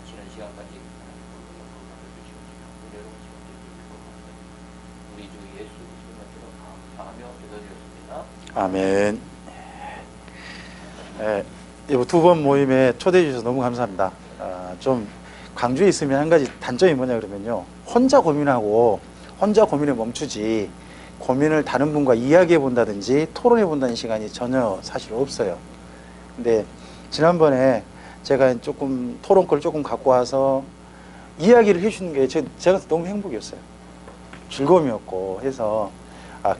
마치는 시간까지 은혜로운 시간 되시길 우리 주 예수 그리스도로 감사하며 기도드렸습니다. 아멘. 이 두 번 모임에 초대해 주셔서 너무 감사합니다. 좀 광주에 있으면 한 가지 단점이 뭐냐 그러면요, 혼자 고민하고 혼자 고민에 멈추지 고민을 다른 분과 이야기해 본다든지 토론해 본다는 시간이 전혀 사실 없어요. 근데 지난번에 제가 조금 토론걸 조금 갖고 와서 이야기를 해주는 게 제가 너무 행복이었어요. 즐거움이었고 해서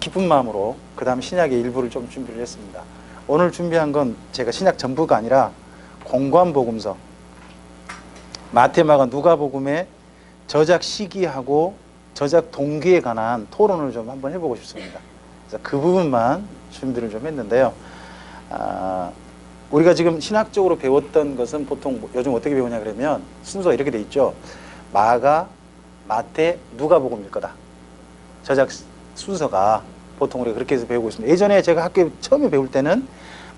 기쁜 마음으로 그 다음 신약의 일부를 좀 준비를 했습니다. 오늘 준비한 건 제가 신약 전부가 아니라 공관복음서, 마태마가 누가복음의 저작 시기하고 저작 동기에 관한 토론을 좀 한번 해보고 싶습니다. 그래서 그 부분만 준비를 좀 했는데요. 우리가 지금 신학적으로 배웠던 것은 보통 요즘 어떻게 배우냐 그러면 순서가 이렇게 돼 있죠. 마가, 마태, 누가복음일 거다. 저작 순서가 보통 우리가 그렇게 해서 배우고 있습니다. 예전에 제가 학교에 처음에 배울 때는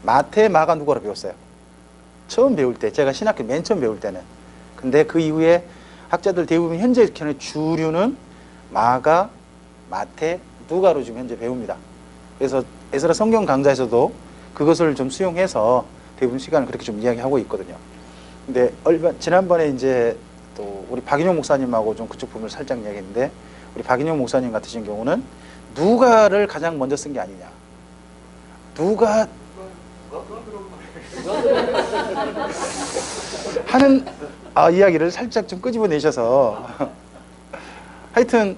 마태, 마가, 누가로 배웠어요. 처음 배울 때, 제가 신학교 맨 처음 배울 때는. 근데 그 이후에 학자들 대부분 현재 주류는 마가, 마태, 누가로 지금 현재 배웁니다. 그래서 에스라 성경 강좌에서도 그것을 좀 수용해서 대부분 시간을 그렇게 좀 이야기하고 있거든요. 근데 지난번에 이제 또 우리 박인용 목사님하고 좀 그쪽 부분을 살짝 이야기했는데, 우리 박인용 목사님 같으신 경우는 누가를 가장 먼저 쓴 게 아니냐. 누가 하는 이야기를 살짝 좀 끄집어내셔서 하여튼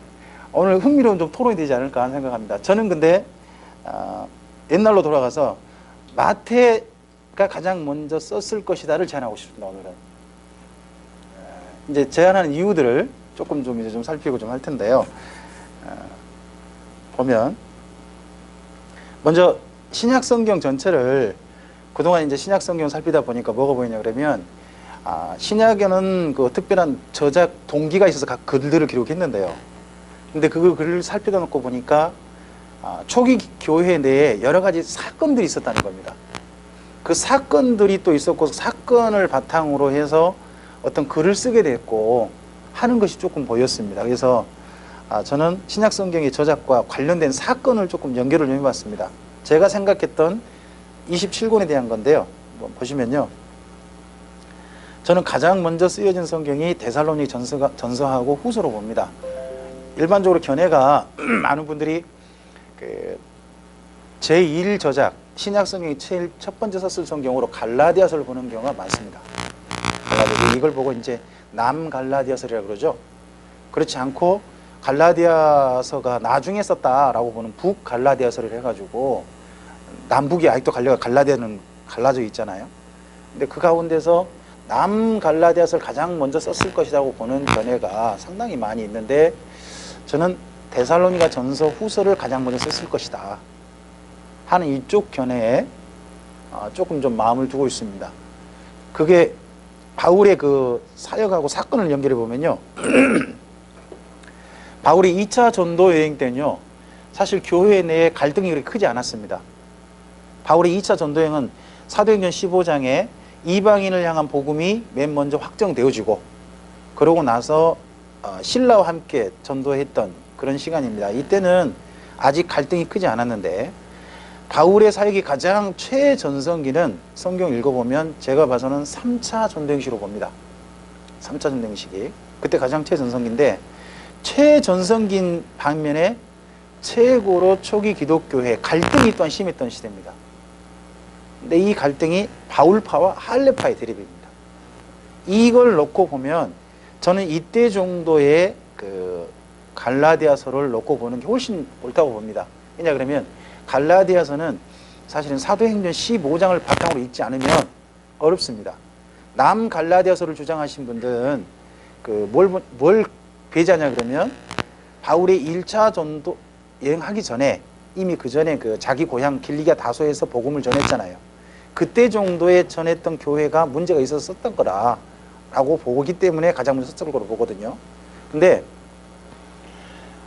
오늘 흥미로운 좀 토론이 되지 않을까 하는 생각합니다. 저는 근데 옛날로 돌아가서 마태가 가장 먼저 썼을 것이다를 제안하고 싶습니다. 오늘은 이제 제안하는 이유들을 조금 좀 이제 좀 살피고 좀 할 텐데요. 보면 먼저 신약 성경 전체를 그동안 이제 신약 성경 살피다 보니까 뭐가 보이냐 그러면 신약에는 그 특별한 저작 동기가 있어서 각 글들을 기록했는데요. 근데 그 글을 살펴다 놓고 보니까 초기 교회 내에 여러 가지 사건들이 있었다는 겁니다. 그 사건들이 또 있었고 사건을 바탕으로 해서 어떤 글을 쓰게 됐고 하는 것이 조금 보였습니다. 그래서 저는 신약 성경의 저작과 관련된 사건을 조금 연결을 좀 해봤습니다. 제가 생각했던 27권에 대한 건데요. 보시면요, 저는 가장 먼저 쓰여진 성경이 데살로니가 전서하고 후서로 봅니다. 일반적으로 견해가 많은 분들이 제1 저작, 신약 성경이 제일 첫 번째 썼을 성경으로 갈라디아서를 보는 경우가 많습니다. 이걸 보고 이제 남갈라디아서라고 그러죠. 그렇지 않고 갈라디아서가 나중에 썼다라고 보는 북갈라디아서를 해가지고, 남북이 아직도 갈라디아는 갈라져 있잖아요. 근데 그 가운데서 남갈라디아서를 가장 먼저 썼을 것이라고 보는 견해가 상당히 많이 있는데, 저는 데살로니가 전서 후서를 가장 먼저 썼을 것이다 하는 이쪽 견해에 조금 좀 마음을 두고 있습니다. 그게 바울의 그 사역하고 사건을 연결해 보면요, 바울이 2차 전도 여행 때는요, 사실 교회 내에 갈등이 그렇게 크지 않았습니다. 바울의 2차 전도 여행은 사도행전 15장에 이방인을 향한 복음이 맨 먼저 확정되어지고, 그러고 나서 신라와 함께 전도했던 그런 시간입니다. 이때는 아직 갈등이 크지 않았는데, 바울의 사역이 가장 최전성기는 성경 읽어보면 제가 봐서는 3차 전도행시로 봅니다. 3차 전도행시기. 그때 가장 최전성기인데, 최전성기인 반면에 최고로 초기 기독교회 갈등이 또한 심했던 시대입니다. 근데 이 갈등이 바울파와 할례파의 대립입니다. 이걸 놓고 보면 저는 이때 정도의 그 갈라디아서를 놓고 보는 게 훨씬 옳다고 봅니다. 왜냐 그러면 갈라디아서는 사실은 사도행전 15장을 바탕으로 읽지 않으면 어렵습니다. 남갈라디아서를 주장하신 분들은 뭘 배제하냐 그러면 바울이 1차 전도 여행하기 전에 이미 그 전에 자기 고향 길리기아 다소에서 복음을 전했잖아요. 그때 정도에 전했던 교회가 문제가 있어서 썼던 거라고 보기 때문에 가장 먼저 썼을 거로 보거든요. 근데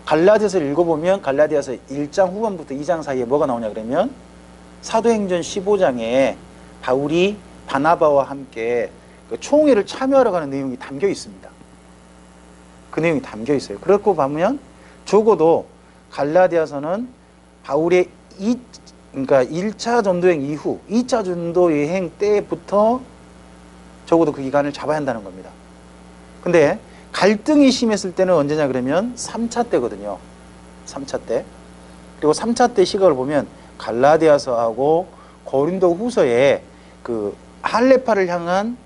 갈라디아서를 읽어보면 갈라디아서 1장 후반부터 2장 사이에 뭐가 나오냐 그러면 사도행전 15장에 바울이 바나바와 함께 그 총회를 참여하러 가는 내용이 담겨 있습니다. 그 내용이 담겨 있어요. 그렇고 보면 적어도 갈라디아서는 바울의 그러니까 1차 전도여행 이후 2차 전도여행 때부터 적어도 그 기간을 잡아야 한다는 겁니다. 근데 갈등이 심했을 때는 언제냐 그러면 3차 때거든요. 3차 때. 그리고 3차 때 시각을 보면 갈라디아서하고 고린도 후서에 그 할레파를 향한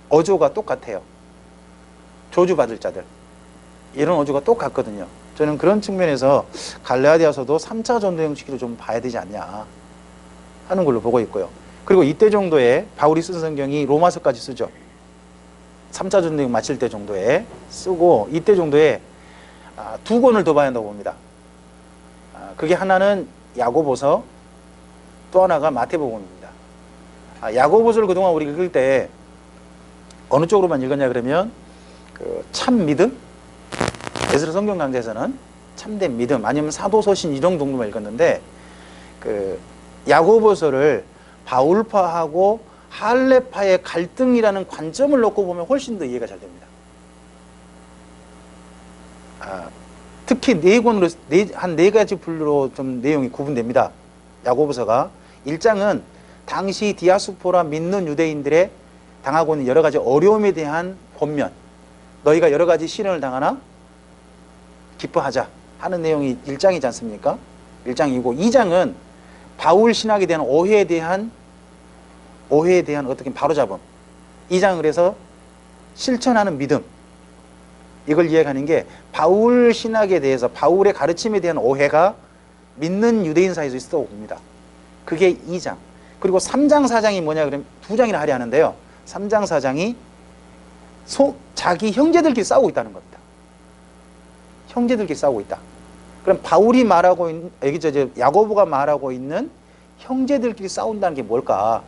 어조가 똑같아요. 저주받을 자들. 이런 어조가 똑같거든요. 저는 그런 측면에서 갈라디아서도 3차 전도여행 시기로 좀 봐야 되지 않냐 하는 걸로 보고 있고요. 그리고 이때 정도에 바울이 쓴 성경이 로마서까지 쓰죠. 3차 전도여행 마칠 때 정도에 쓰고 이때 정도에 두 권을 더 봐야 한다고 봅니다. 그게 하나는 야고보서, 또 하나가 마태복음입니다. 야고보서를 그동안 우리 읽을 때 어느 쪽으로만 읽었냐 그러면 그 참 믿음, 에스라 성경 강좌에서는 참된 믿음 아니면 사도서신 이런 정도만 읽었는데 그 야고보서를 바울파하고 할레파의 갈등이라는 관점을 놓고 보면 훨씬 더 이해가 잘 됩니다. 특히 네 권으로 한 네 가지 분류로 좀 내용이 구분됩니다. 야고보서가 1장은 당시 디아스포라 믿는 유대인들의 당하고 있는 여러 가지 어려움에 대한 권면, 너희가 여러 가지 시련을 당하나 기뻐하자 하는 내용이 1장이지 않습니까? 1장이고 2장은 바울 신학에 대한 오해에 대한 어떻게 바로잡음. 2장은 그래서 실천하는 믿음. 이걸 이해하는 게 바울 신학에 대해서 바울의 가르침에 대한 오해가 믿는 유대인 사이에서 있었다고 봅니다. 그게 2장. 그리고 3장 4장이 뭐냐 그러면 두 장이나 하려 하는데요. 3장 4장이 자기 형제들끼리 싸우고 있다는 겁니다. 형제들끼리 싸우고 있다. 그럼 바울이 말하고 있는 야고보가 말하고 있는 형제들끼리 싸운다는 게 뭘까?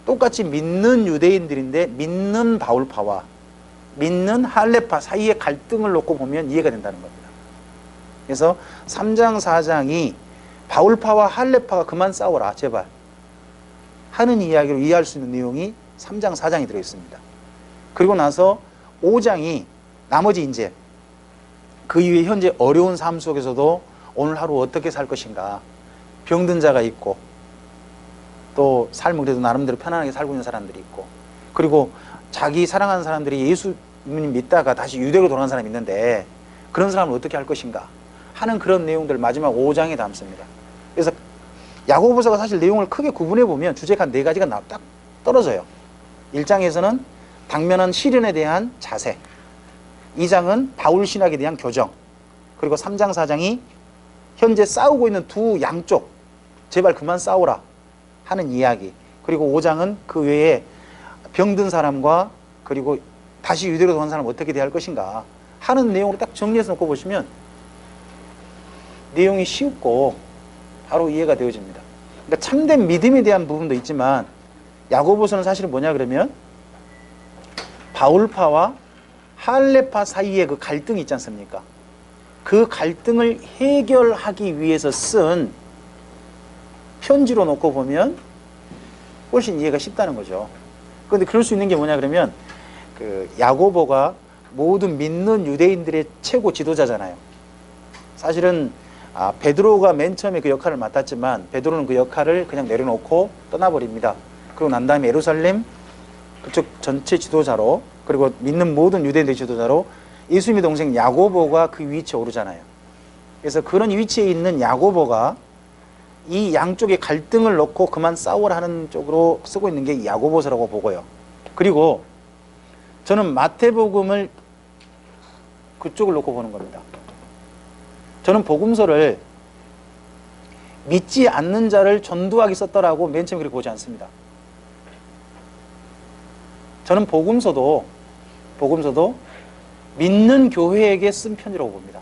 똑같이 믿는 유대인들인데 믿는 바울파와 믿는 할레파 사이의 갈등을 놓고 보면 이해가 된다는 겁니다. 그래서 3장 4장이 바울파와 할레파가 그만 싸워라 제발 하는 이야기로 이해할 수 있는 내용이 3장 4장이 들어있습니다. 그리고 나서 5장이 나머지 이제 그 이후에 현재 어려운 삶 속에서도 오늘 하루 어떻게 살 것인가, 병든 자가 있고 또 삶을 그래도 나름대로 편안하게 살고 있는 사람들이 있고, 그리고 자기 사랑하는 사람들이 예수님 믿다가 다시 유대로 돌아간 사람이 있는데 그런 사람을 어떻게 할 것인가 하는 그런 내용들 마지막 5장에 담습니다. 그래서 야고보서가 사실 내용을 크게 구분해 보면 주제가 한 네 가지가 딱 떨어져요. 1장에서는 당면한 시련에 대한 자세, 2장은 바울 신학에 대한 교정, 그리고 3장 4장이 현재 싸우고 있는 두 양쪽 제발 그만 싸우라 하는 이야기, 그리고 5장은 그 외에 병든 사람과 그리고 다시 유대로 돌아간 사람 어떻게 대할 것인가 하는 내용으로 딱 정리해서 놓고 보시면 내용이 쉽고 바로 이해가 되어집니다. 그러니까 참된 믿음에 대한 부분도 있지만 야고보서는 사실은 뭐냐 그러면 바울파와 할레파 사이의 그 갈등이 있지 않습니까? 그 갈등을 해결하기 위해서 쓴 편지로 놓고 보면 훨씬 이해가 쉽다는 거죠. 그런데 그럴 수 있는 게 뭐냐 그러면 그 야고보가 모든 믿는 유대인들의 최고 지도자잖아요. 사실은 베드로가 맨 처음에 그 역할을 맡았지만 베드로는 그 역할을 그냥 내려놓고 떠나버립니다. 그리고 난 다음에 예루살렘 그쪽 전체 지도자로, 그리고 믿는 모든 유대인들의 지도자로 예수님의 동생 야고보가 그 위치에 오르잖아요. 그래서 그런 위치에 있는 야고보가 이 양쪽의 갈등을 놓고 그만 싸우라는 쪽으로 쓰고 있는 게 야고보서라고 보고요. 그리고 저는 마태복음을 그쪽을 놓고 보는 겁니다. 저는 복음서를 믿지 않는 자를 전도하기 썼더라고 맨 처음에 그렇게 보지 않습니다. 저는 복음서도 믿는 교회에게 쓴 편지라고 봅니다.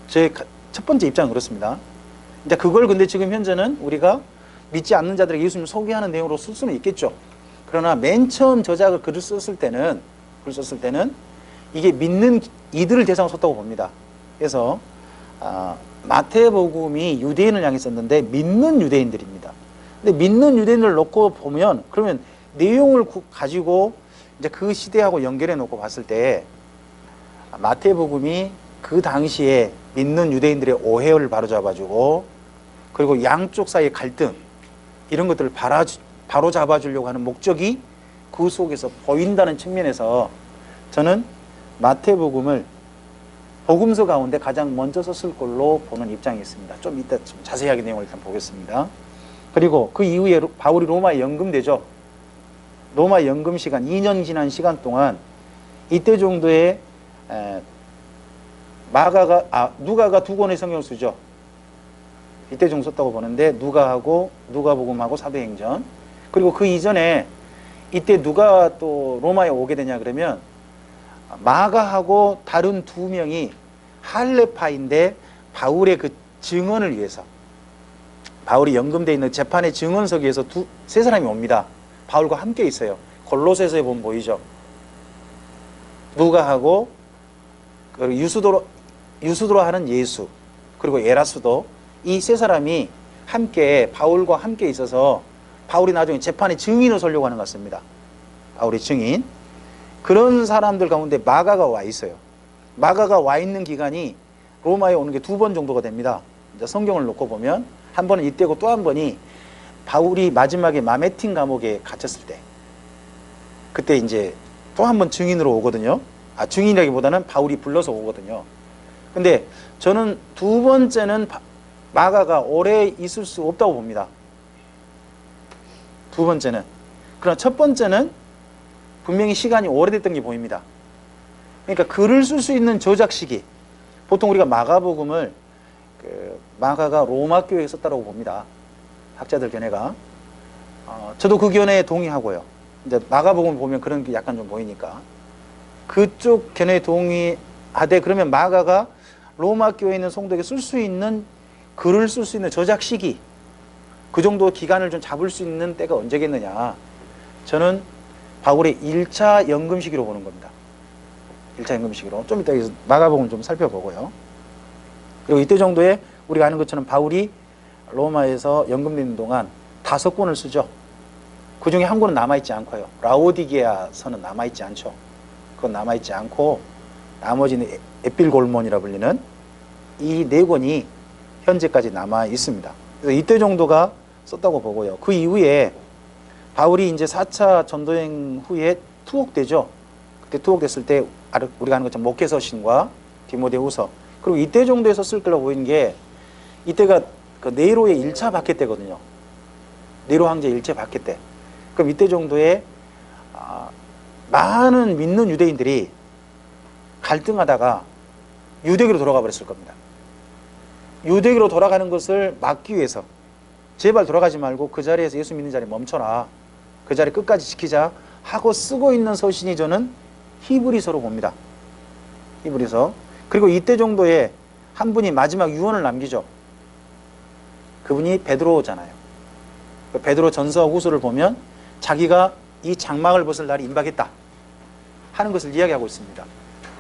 제 첫 번째 입장은 그렇습니다. 이제 그걸 근데 지금 현재는 우리가 믿지 않는 자들에게 예수님을 소개하는 내용으로 쓸 수는 있겠죠. 그러나 맨 처음 저자가 글을 썼을 때는 이게 믿는 이들을 대상으로 썼다고 봅니다. 그래서 마태복음이 유대인을 향해 썼는데 믿는 유대인들입니다. 근데 믿는 유대인을 놓고 보면 그러면 내용을 가지고 이제 그 시대하고 연결해 놓고 봤을 때 마태복음이 그 당시에 믿는 유대인들의 오해를 바로잡아주고 그리고 양쪽 사이의 갈등 이런 것들을 바로 잡아주려고 하는 목적이 그 속에서 보인다는 측면에서 저는 마태복음을 복음서 가운데 가장 먼저 썼을 걸로 보는 입장이 있습니다. 좀 이따 좀 자세하게 내용을 일단 보겠습니다. 그리고 그 이후에 바울이 로마에 연금되죠. 로마 연금 시간 2년 지난 시간 동안 이때 정도의 누가가 두 권의 성경을 쓰죠. 이때 정도 썼다고 보는데 누가복음하고 사도행전 그리고 그 이전에 이때 누가 또 로마에 오게 되냐 그러면 마가하고 다른 두 명이 할례파인데 바울의 그 증언을 위해서 바울이 연금되어 있는 재판의 증언석에서 세 사람이 옵니다. 바울과 함께 있어요. 골로새서에 보면 보이죠. 누가하고 유수도로 하는 예수 그리고 에라수도 이 세 사람이 함께 바울과 함께 있어서 바울이 나중에 재판의 증인을 서려고 하는 것 같습니다. 바울의 증인 그런 사람들 가운데 마가가 와 있어요. 마가가 와 있는 기간이 로마에 오는 게 2번 정도가 됩니다. 이제 성경을 놓고 보면 한 번은 이때고 또 한 번이 바울이 마지막에 마메틴 감옥에 갇혔을 때 그때 이제 또 한 번 증인으로 오거든요. 증인이라기보다는 바울이 불러서 오거든요. 근데 저는 2번째는 마가가 오래 있을 수 없다고 봅니다. 2번째는. 그러나 첫 번째는 분명히 시간이 오래됐던 게 보입니다. 그러니까 글을 쓸 수 있는 저작 시기. 보통 우리가 마가복음을 마가가 로마 교회에 썼다고 봅니다. 학자들 견해가. 저도 그 견해에 동의하고요. 이제 마가복음 보면 그런 게 약간 좀 보이니까. 그쪽 견해에 동의하되 그러면 마가가 로마 교회에 있는 성도에게 쓸 수 있는 글을 쓸 수 있는 저작 시기 그 정도 기간을 좀 잡을 수 있는 때가 언제겠느냐. 저는 바울의 1차 연금 시기로 보는 겁니다. 1차 연금 시기로. 좀 이따 마가복음 좀 살펴보고요. 그리고 이때 정도에 우리가 아는 것처럼 바울이 로마에서 연금되는 동안 5권을 쓰죠. 그 중에 한 권은 남아있지 않고요. 라오디게아서는 남아있지 않죠. 그건 남아있지 않고 나머지는 에필골몬이라 불리는 이 4권이 현재까지 남아 있습니다. 그래서 이때 정도가 썼다고 보고요. 그 이후에 바울이 이제 4차 전도행 후에 투옥되죠. 그때 투옥됐을 때 우리가 아는 것처럼 목회서신과 디모데후서 그리고 이때 정도에 썼을 거라고 보이는 게 이때가 그 네로의 1차 박해 때거든요. 네로 황제 1차 박해 때. 그럼 이때 정도에 많은 믿는 유대인들이 갈등하다가 유대교로 돌아가 버렸을 겁니다. 유대교로 돌아가는 것을 막기 위해서 제발 돌아가지 말고 그 자리에서 예수 믿는 자리에 멈춰라. 그 자리 끝까지 지키자 하고 쓰고 있는 서신이 저는 히브리서로 봅니다. 히브리서. 그리고 이때 정도에 한 분이 마지막 유언을 남기죠. 그분이 베드로잖아요. 그 베드로 전서와 후서를 보면 자기가 이 장막을 벗을 날이 임박했다 하는 것을 이야기하고 있습니다.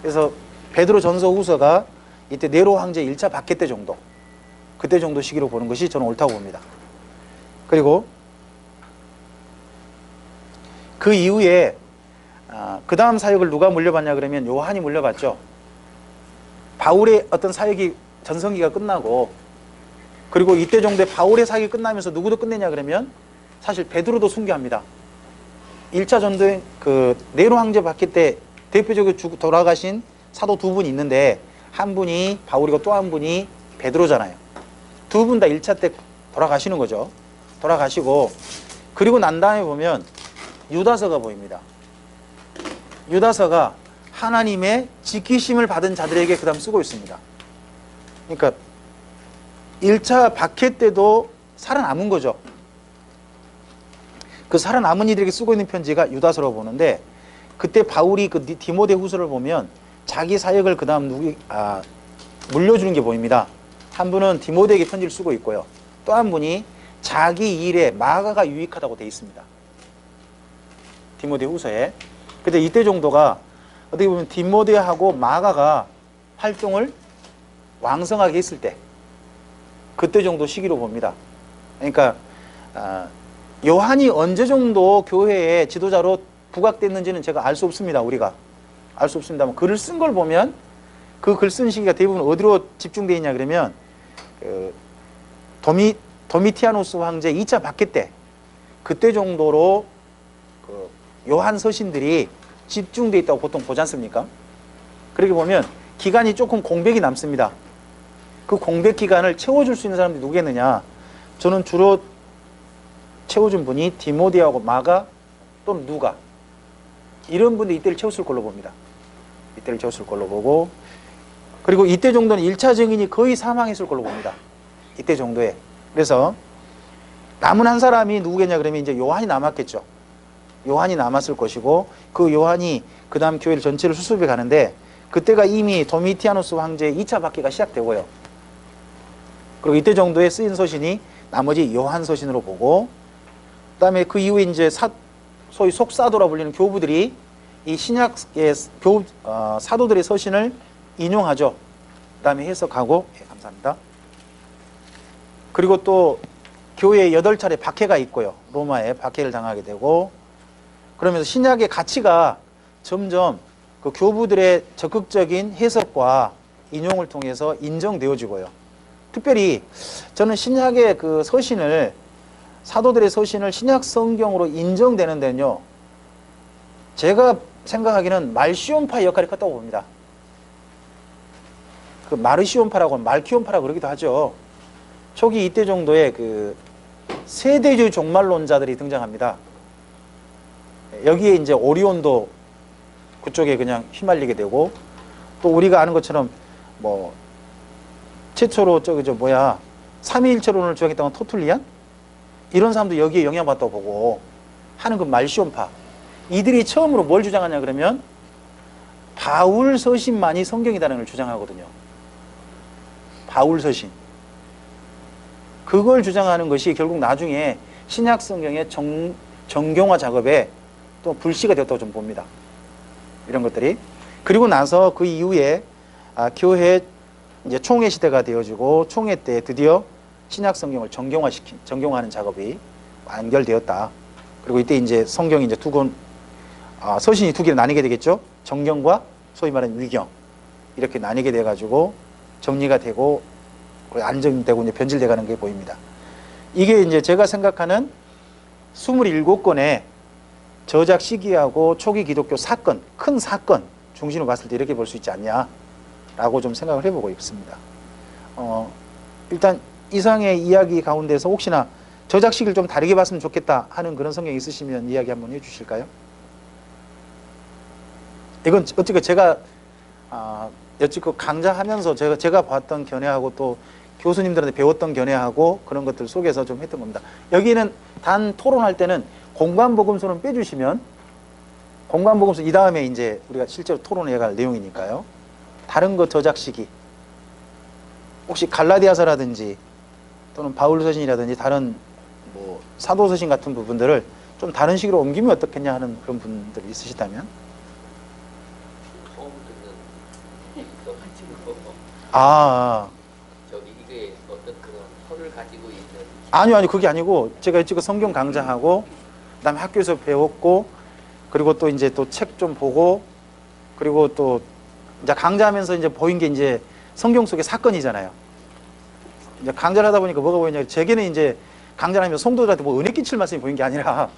그래서 베드로 전서 후서가 이때 네로 황제 1차 박해 때 정도 그때 정도 시기로 보는 것이 저는 옳다고 봅니다. 그리고 그 이후에 그 다음 사역을 누가 물려받냐 그러면 요한이 물려받죠. 바울의 어떤 사역이 전성기가 끝나고 그리고 이때 정도에 바울의 사역이 끝나면서 누구도 끝내냐 그러면 사실 베드로도 순교합니다. 1차 전도행 그 네로 황제 박해 때 대표적으로 돌아가신 사도 2분이 있는데 한 분이 바울이고 또 한 분이 베드로잖아요. 2분 다 1차 때 돌아가시는 거죠. 돌아가시고 그리고 난 다음에 보면 유다서가 보입니다. 유다서가 하나님의 지키심을 받은 자들에게 그 다음 쓰고 있습니다. 그러니까 1차 박해 때도 살아남은 거죠. 그 살아남은 이들에게 쓰고 있는 편지가 유다서로 보는데 그때 바울이 그 디모데후서를 보면 자기 사역을 그 다음 물려주는 게 보입니다. 한 분은 디모데에게 편지를 쓰고 있고요. 또 한 분이 자기 일에 마가가 유익하다고 되어 있습니다. 디모데후서에. 근데 이때 정도가 어떻게 보면 디모데하고 마가가 활동을 왕성하게 했을 때 그때 정도 시기로 봅니다. 그러니까 요한이 언제 정도 교회의 지도자로 부각됐는지는 제가 알 수 없습니다. 우리가 알 수 없습니다만 글을 쓴 걸 보면 그 글 쓴 시기가 대부분 어디로 집중되어 있냐 그러면 그 도미티아누스 황제 2차 박해 때 그때 정도로 그 요한 서신들이 집중되어 있다고 보통 보지 않습니까? 그렇게 보면 기간이 조금 공백이 남습니다. 그 공백 기간을 채워줄 수 있는 사람들이 누구겠느냐? 저는 주로 채워준 분이 디모데하고 마가 또는 누가 이런 분들이 이때를 채웠을 걸로 봅니다. 이때를 채웠을 걸로 보고 그리고 이때 정도는 1차 증인이 거의 사망했을 걸로 봅니다. 이때 정도에. 그래서 남은 한 사람이 누구겠냐 그러면 이제 요한이 남았겠죠. 요한이 남았을 것이고 그 요한이 그 다음 교회를 전체를 수습해 가는데 그때가 이미 도미티아누스 황제의 2차 박해가 시작되고요. 그리고 이때 정도에 쓰인 서신이 나머지 요한 서신으로 보고 그 다음에 그 이후에 이제 소위 속사도라 불리는 교부들이 이 신약의 사도들의 서신을 인용하죠. 그 다음에 해석하고 감사합니다. 그리고 또 교회에 8차례 박해가 있고요. 로마에 박해를 당하게 되고 그러면서 신약의 가치가 점점 그 교부들의 적극적인 해석과 인용을 통해서 인정되어지고요. 특별히 저는 신약의 그 서신을 사도들의 서신을 신약 성경으로 인정되는 데는요. 제가 생각하기는 말시온파의 역할이 컸다고 봅니다. 그 마르시온파라고 말키온파라고 그러기도 하죠. 초기 이때 정도에 그 세대주의 종말론자들이 등장합니다. 여기에 이제 오리온도 그쪽에 그냥 휘말리게 되고 또 우리가 아는 것처럼 뭐 최초로 삼위일체론을 주장했던 토툴리안 이런 사람도 여기에 영향받다고 보고 하는 그 말시온파 이들이 처음으로 뭘 주장하냐 그러면 바울 서신만이 성경이라는 걸 주장하거든요. 바울 서신 그걸 주장하는 것이 결국 나중에 신약 성경의 정경화 작업에 또 불씨가 되었다고 좀 봅니다. 이런 것들이 그리고 나서 그 이후에 교회 이제 총회 시대가 되어지고 총회 때 드디어 신약 성경을 정경화하는 작업이 완결되었다. 그리고 이때 이제 성경이 이제 서신이 두 개로 나뉘게 되겠죠. 정경과 소위 말하는 위경 이렇게 나뉘게 돼가지고 정리가 되고 안정되고 이제 변질돼 가는 게 보입니다. 이게 이제 제가 생각하는 27건의 저작 시기하고 초기 기독교 사건, 큰 사건 중심으로 봤을 때 이렇게 볼 수 있지 않냐라고 좀 생각을 해보고 있습니다. 일단 이상의 이야기 가운데서 혹시나 저작 시기를 좀 다르게 봤으면 좋겠다 하는 그런 성경이 있으시면 이야기 한번 해주실까요? 이건 어찌그 제가 여지껏 강좌하면서 제가 봤던 견해하고 또 교수님들한테 배웠던 견해하고 그런 것들 속에서 좀 했던 겁니다. 여기는 단 토론할 때는 공관복음서는 빼주시면 공관복음서 이 다음에 이제 우리가 실제로 토론해 갈 내용이니까요. 다른 것 저작 시기 혹시 갈라디아서라든지 또는 바울서신이라든지 다른 뭐 사도서신 같은 부분들을 좀 다른 식으로 옮기면 어떻겠냐 하는 그런 분들이 있으시다면 처음 듣는 있어가지고 저기 이게 어떤 그런 설을 가지고 있는 아니요 그게 아니고 제가 지금 성경 강좌하고 그다음에 학교에서 배웠고 그리고 또 이제 또 책 좀 보고 그리고 또 이제 강좌하면서 이제 보인 게 이제 성경 속의 사건이잖아요. 이제 강좌를 하다 보니까 뭐가 보이냐 제게는 이제 강좌를 하면서 성도들한테 뭐 은혜 끼칠 말씀이 보인 게 아니라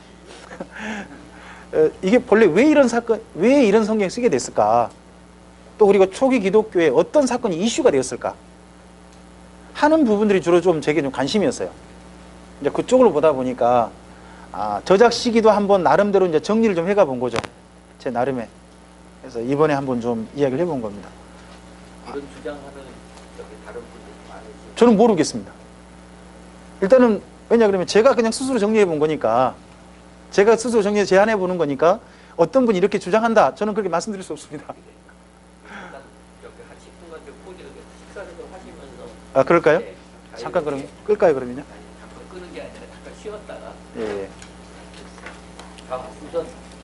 이게 본래 왜 이런 사건, 왜 이런 성경을 쓰게 됐을까? 또 그리고 초기 기독교에 어떤 사건이 이슈가 되었을까? 하는 부분들이 주로 좀 제게 좀 관심이었어요. 이제 그쪽으로 보다 보니까 저작 시기도 한번 나름대로 이제 정리를 좀 해가 본 거죠. 제 나름에. 그래서 이번에 한번 좀 이야기를 해본 겁니다. 이런 주장하는 저기 다른 분들이 많으시죠? 저는 모르겠습니다. 일단은 왜냐 그러면 제가 그냥 스스로 정리해 본 거니까 제가 스스로 정리해서 제안해 보는 거니까 어떤 분이 이렇게 주장한다 저는 그렇게 말씀드릴 수 없습니다. 일단 여기 한 10분간 좀 포기를 식사를 좀 하시면서 그럴까요? 네, 잠깐 그럼 끌까요 그러면요? 잠깐 끄는 게 아니라 잠깐 쉬었다가 예. 다음 우선